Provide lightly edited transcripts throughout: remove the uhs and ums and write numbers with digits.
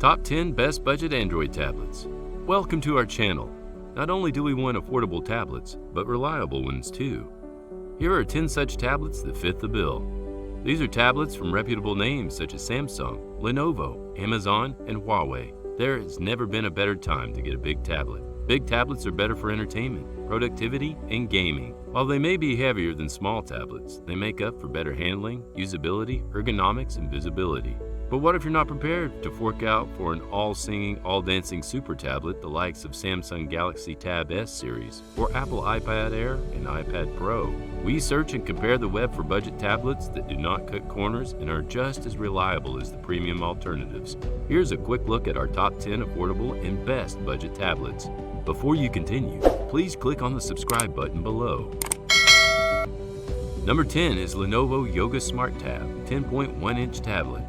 Top 10 Best Budget Android Tablets. Welcome to our channel. Not only do we want affordable tablets, but reliable ones too. Here are 10 such tablets that fit the bill. These are tablets from reputable names such as Samsung, Lenovo, Amazon, and Huawei. There has never been a better time to get a big tablet. Big tablets are better for entertainment, productivity, and gaming. While they may be heavier than small tablets, they make up for better handling, usability, ergonomics, and visibility. But what if you're not prepared to fork out for an all-singing, all-dancing super tablet the likes of Samsung Galaxy Tab S series or Apple iPad Air and iPad Pro? We search and compare the web for budget tablets that do not cut corners and are just as reliable as the premium alternatives. Here's a quick look at our top 10 affordable and best budget tablets. Before you continue, please click on the subscribe button below. Number 10 is Lenovo Yoga Smart Tab 10.1-inch tablet.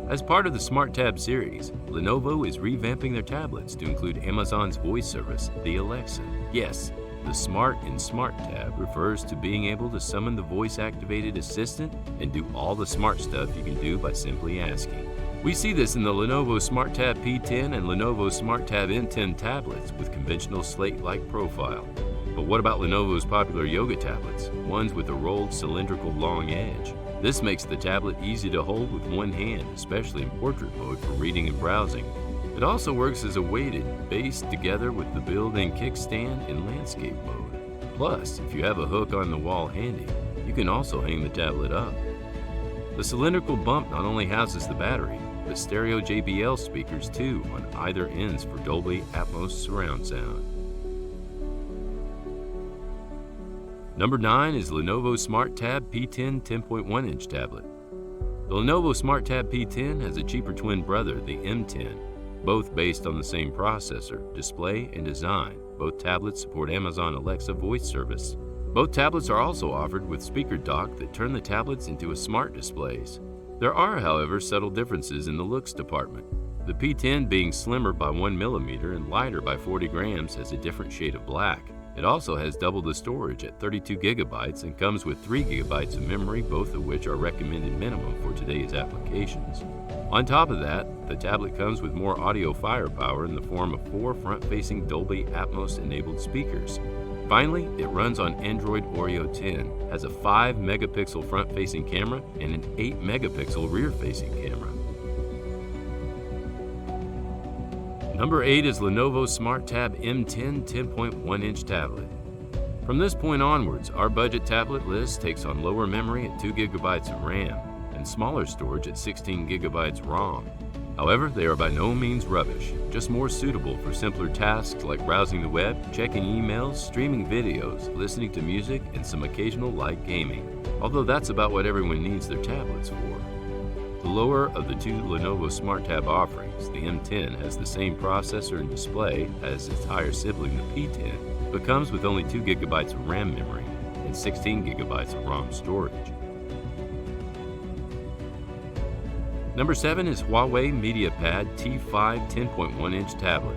As part of the Smart Tab series, Lenovo is revamping their tablets to include Amazon's voice service, the Alexa. Yes, the Smart in Smart Tab refers to being able to summon the voice-activated assistant and do all the smart stuff you can do by simply asking. We see this in the Lenovo Smart Tab P10 and Lenovo Smart Tab N10 tablets with conventional slate-like profile. But what about Lenovo's popular yoga tablets, ones with a rolled cylindrical long edge? This makes the tablet easy to hold with one hand, especially in portrait mode for reading and browsing. It also works as a weighted base together with the built-in kickstand in landscape mode. Plus, if you have a hook on the wall handy, you can also hang the tablet up. The cylindrical bump not only houses the battery, but stereo JBL speakers too on either ends for Dolby Atmos surround sound. Number 9 is Lenovo Smart Tab P10 10.1-inch tablet. The Lenovo Smart Tab P10 has a cheaper twin brother, the M10, both based on the same processor, display, and design. Both tablets support Amazon Alexa voice service. Both tablets are also offered with speaker dock that turn the tablets into smart displays. There are, however, subtle differences in the looks department. The P10 being slimmer by 1 millimeter and lighter by 40 grams has a different shade of black. It also has double the storage at 32 gigabytes and comes with 3 gigabytes of memory, both of which are recommended minimum for today's applications. On top of that, the tablet comes with more audio firepower in the form of 4 front-facing Dolby Atmos enabled speakers. Finally, it runs on Android Oreo 10, has a 5 megapixel front-facing camera and an 8 megapixel rear-facing camera. Number 8 is Lenovo Smart Tab M10 10.1-inch tablet. From this point onwards, our budget tablet list takes on lower memory at 2 gigabytes of RAM and smaller storage at 16 gigabytes ROM. However, they are by no means rubbish, just more suitable for simpler tasks like browsing the web, checking emails, streaming videos, listening to music, and some occasional light gaming. Although that's about what everyone needs their tablets for. The lower of the 2 Lenovo Smart Tab offerings, the M10 has the same processor and display as its higher sibling, the P10, but comes with only 2 gigabytes of RAM memory and 16 gigabytes of ROM storage. Number 7 is Huawei MEDIAPAD T5 10.1-inch tablet.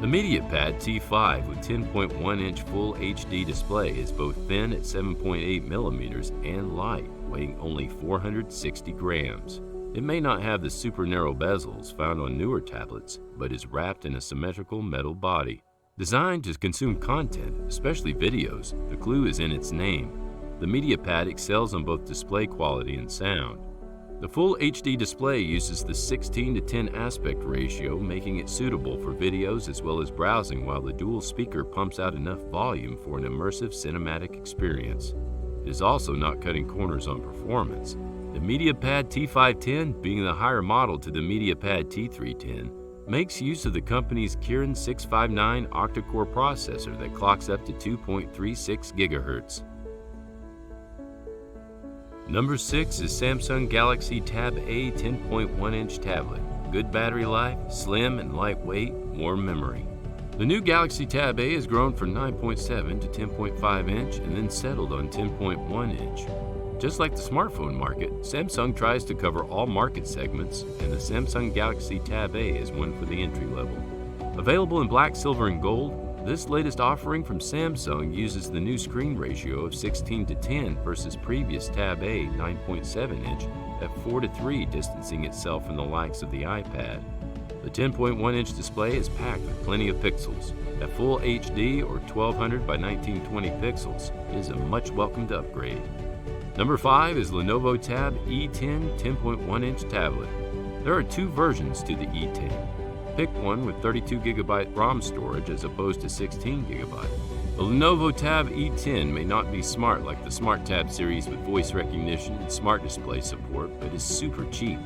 The MEDIAPAD T5 with 10.1-inch Full HD display is both thin at 7.8 millimeters and light, weighing only 460 grams. It may not have the super narrow bezels found on newer tablets, but is wrapped in a symmetrical metal body. Designed to consume content, especially videos, the clue is in its name. The MEDIAPAD excels on both display quality and sound. The Full HD display uses the 16:10 aspect ratio, making it suitable for videos as well as browsing, while the dual speaker pumps out enough volume for an immersive cinematic experience. It is also not cutting corners on performance. The MEDIAPAD T510, being the higher model to the MEDIAPAD T310, makes use of the company's Kirin 659 octa-core processor that clocks up to 2.36 GHz. Number 6 is Samsung Galaxy Tab A 10.1-inch tablet. Good battery life, slim and lightweight, more memory. The new Galaxy Tab A has grown from 9.7 to 10.5 inch and then settled on 10.1 inch. Just like the smartphone market, Samsung tries to cover all market segments, and the Samsung Galaxy Tab A is one for the entry level. Available in black, silver, and gold, this latest offering from Samsung uses the new screen ratio of 16:10 versus previous Tab A 9.7 inch at 4:3, distancing itself from the likes of the iPad. The 10.1-inch display is packed with plenty of pixels. At full HD or 1200 by 1920 pixels, it is a much welcomed upgrade. Number 5 is Lenovo Tab E10 10.1-inch tablet. There are two versions to the E10. Pick one with 32GB ROM storage as opposed to 16GB. The Lenovo Tab E10 may not be smart like the Smart Tab series with voice recognition and smart display support, but is super cheap.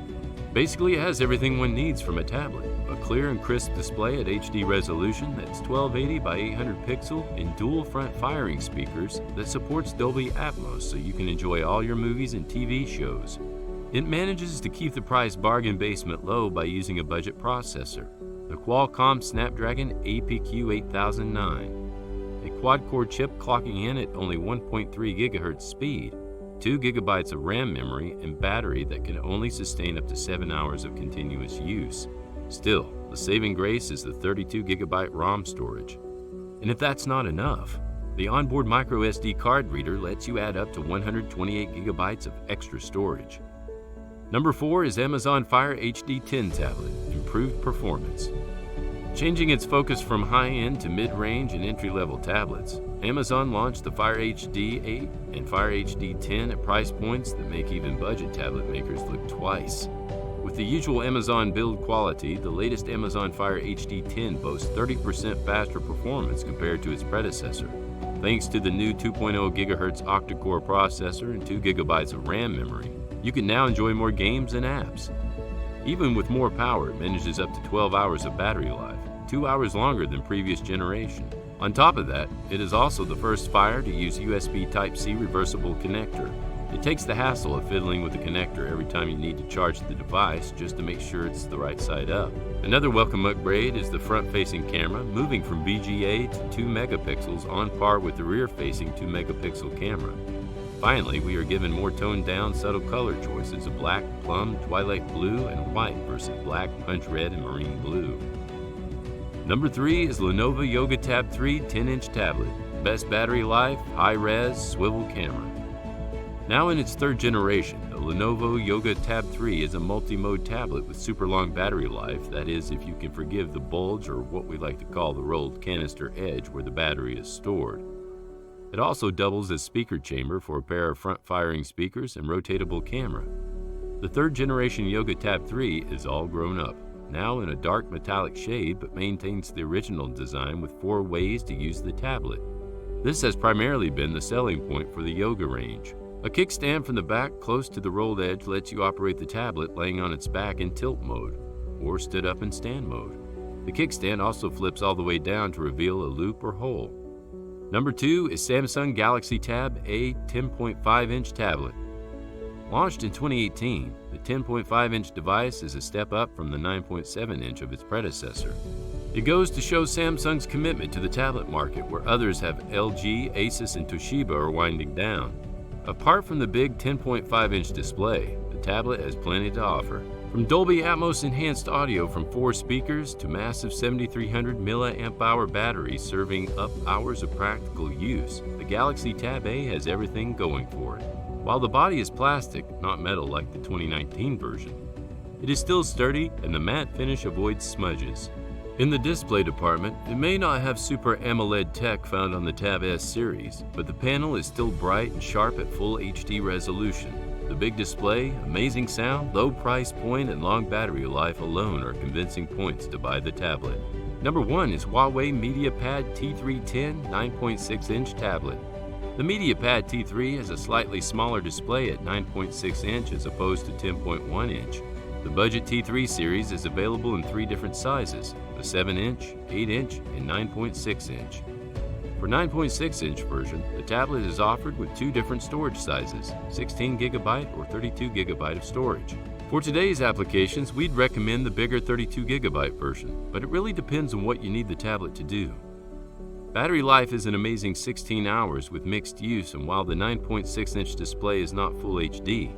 Basically, it has everything one needs from a tablet. A clear and crisp display at HD resolution that's 1280 by 800 pixel and dual front firing speakers that supports Dolby Atmos so you can enjoy all your movies and TV shows. It manages to keep the price bargain basement low by using a budget processor, the Qualcomm Snapdragon APQ 8009, a quad-core chip clocking in at only 1.3 GHz speed, 2 GB of RAM memory, and battery that can only sustain up to 7 hours of continuous use. Still, the saving grace is the 32 GB ROM storage. And if that's not enough, the onboard microSD card reader lets you add up to 128 GB of extra storage. Number 4 is Amazon Fire HD 10 tablet, improved performance. Changing its focus from high-end to mid-range and entry-level tablets, Amazon launched the Fire HD 8 and Fire HD 10 at price points that make even budget tablet makers look twice. With the usual Amazon build quality, the latest Amazon Fire HD 10 boasts 30% faster performance compared to its predecessor. Thanks to the new 2.0 GHz octa-core processor and 2 GB of RAM memory, you can now enjoy more games and apps. Even with more power, it manages up to 12 hours of battery life, 2 hours longer than previous generation. On top of that, it is also the first Fire to use USB Type-C reversible connector. It takes the hassle of fiddling with the connector every time you need to charge the device just to make sure it's the right side up. Another welcome upgrade is the front-facing camera, moving from VGA to 2 megapixels on par with the rear-facing 2 megapixel camera. Finally, we are given more toned-down, subtle color choices of black, plum, twilight blue, and white versus black, punch red, and marine blue. Number 3 is Lenovo Yoga Tab 3 10-inch tablet. Best battery life, high-res, swivel camera. Now in its third generation, the Lenovo Yoga Tab 3 is a multi-mode tablet with super long battery life, that is, if you can forgive the bulge or what we like to call the rolled canister edge where the battery is stored. It also doubles as speaker chamber for a pair of front-firing speakers and rotatable camera. The third generation Yoga Tab 3 is all grown up, now in a dark metallic shade, but maintains the original design with 4 ways to use the tablet. This has primarily been the selling point for the Yoga range. A kickstand from the back close to the rolled edge lets you operate the tablet laying on its back in tilt mode, or stood up in stand mode. The kickstand also flips all the way down to reveal a loop or hole. Number 2 is Samsung Galaxy Tab A 10.5-inch tablet. Launched in 2018, the 10.5-inch device is a step up from the 9.7-inch of its predecessor. It goes to show Samsung's commitment to the tablet market, where others have LG, Asus, and Toshiba are winding down. Apart from the big 10.5-inch display, the tablet has plenty to offer. From Dolby Atmos enhanced audio from 4 speakers to massive 7300 mAh batteries serving up hours of practical use, the Galaxy Tab A has everything going for it. While the body is plastic, not metal like the 2019 version, it is still sturdy and the matte finish avoids smudges. In the display department, it may not have Super AMOLED tech found on the Tab S series, but the panel is still bright and sharp at full HD resolution. The big display, amazing sound, low price point, and long battery life alone are convincing points to buy the tablet. Number 1 is HUAWEI MEDIAPAD T310 9.6-inch tablet. The MEDIAPAD T3 has a slightly smaller display at 9.6 inch as opposed to 10.1 inch. The budget T3 series is available in 3 different sizes, the 7-inch, 8-inch, and 9.6-inch. For 9.6-inch version, the tablet is offered with 2 different storage sizes, 16GB or 32GB of storage. For today's applications, we'd recommend the bigger 32GB version, but it really depends on what you need the tablet to do. Battery life is an amazing 16 hours with mixed use, and while the 9.6-inch display is not full HD,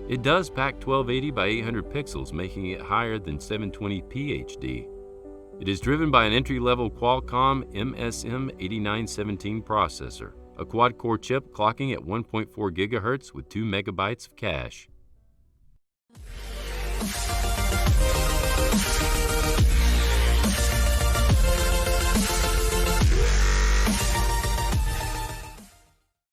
it does pack 1280 by 800 pixels, making it higher than 720p HD. It is driven by an entry-level Qualcomm MSM8917 processor, a quad-core chip clocking at 1.4 GHz with 2 MB of cache.